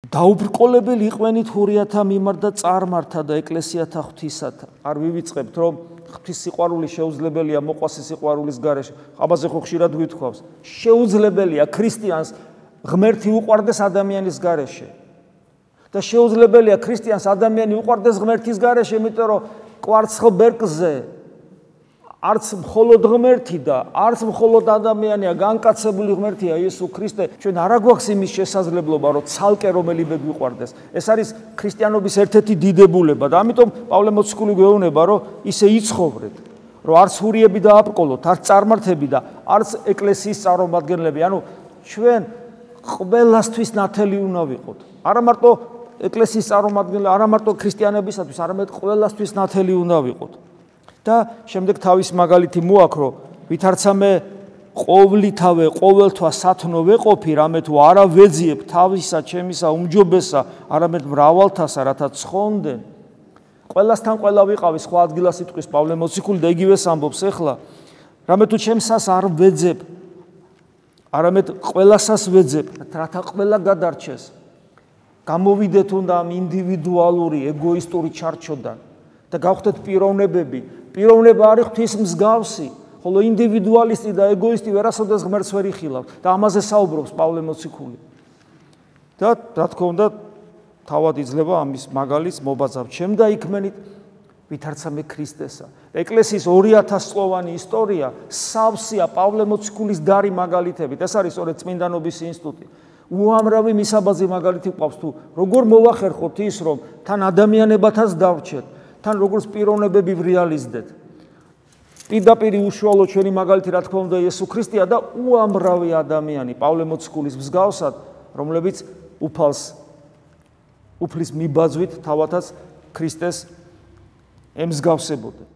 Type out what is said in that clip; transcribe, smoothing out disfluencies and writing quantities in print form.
დაუბრკოლებელი იყვენით ჰურიათა მიმართ და წარმართა და ეკლესიათა ღვთისათა. არ ვივიწყებთ, რომ ღვთის სიყვარული შეუძლებელია მოყვასი სიყვარულის გარეშე. ამაზე ხო ხშირად ვითქვავს. შეუძლებელია ქრისტიანს ღმერთი უყვარდეს ადამიანის გარეშე. და შეუძლებელია ქრისტიანს ადამიანი უყვარდეს ღმერთის გარეშე, იმიტომ რომ კვარცხლ ბერკზე არც მხოლოდ ღმერთი და არც მხოლოდ ადამიანია, განკაცებული ღმერთია იესო ქრისტე. ჩვენ არ აგვაქვს იმის შესაძლებლობა, რომ ცალკე რომელიმე გვიყვარდეს. ეს არის ქრისტიანობის ერთ-ერთი დიდებულება და ამიტომ პავლე მოციქული გვეუბნება, რომ ისე იცხოვრეთ, რომ არც ჰურიები დააბრკოლოთ, არც წარმართები და არც ეკლესიის წარმომადგენლები. ანუ ჩვენ ყველასთვის ნათელი უნდა ვიყოთ. არა მარტო ეკლესიის წარმომადგენლები, არა მარტო ქრისტიანებისათვის, არამედ ყველასთვის ნათელი უნდა ვიყოთ. და შემდეგ თავის მაგალითი მოაქრო, ვითარცამე ყოვლითავე ყოველთვა სათნო ვეყოფი, რამე თუ არა ვეძიებ თავისა ჩემისა უმჯობესა, არამედ მრავალთასა, რათა ცხონდნენ. ყველასთან ყველა ვიყავი, სხვა ადგილას იტყვის პავლე მოციქული და იგივეს ამბობს ახლა, რამე თუ ჩემსას არ ვეძებ, არამედ ყველასას ვეძებ, რათა ყველა გადარჩეს. გამოვიდეთ უნდა ამ ინდივიდუალური ეგოისტური ჩარჩოდან და გავხდეთ პიროვნებები. პიროვნება არის ღვთის მსგავსი, ხოლო ინდივიდუალისტი და ეგოისტი ვერასოდეს ღმერთს ვერ იხილავთ და ამაზე საუბრობს პავლე მოციქული. და რა თქმა უნდა, თავად იძლევა ამის მაგალითს მობაძავ ჩემ და იქმენით ვითარცამე ქრისტესა. ეკლესიის 2000 წლოვანი ისტორია სავსეა პავლე მოციქულის დარი მაგალითებით. ეს არის სწორედ წმინდანობის ინსტიტუტი. უამრავი მისაბაძი მაგალითი გვყავს თუ როგორ მოვახერხოთ ის, რომ თან ადამიანებათაც დავრჩეთ. თან როგორც პიროვნებები ვრეალიზდეთ. პირდაპირ უშუალო ჩვენი მაგალითი რა თქმა უნდა იესო ქრისტეა და უამრავი ადამიანი პავლე მოციქულის მსგავსად, რომლებიც უფლის მიბაძვით თავათაც ქრისტეს ემსგავსებოდნენ.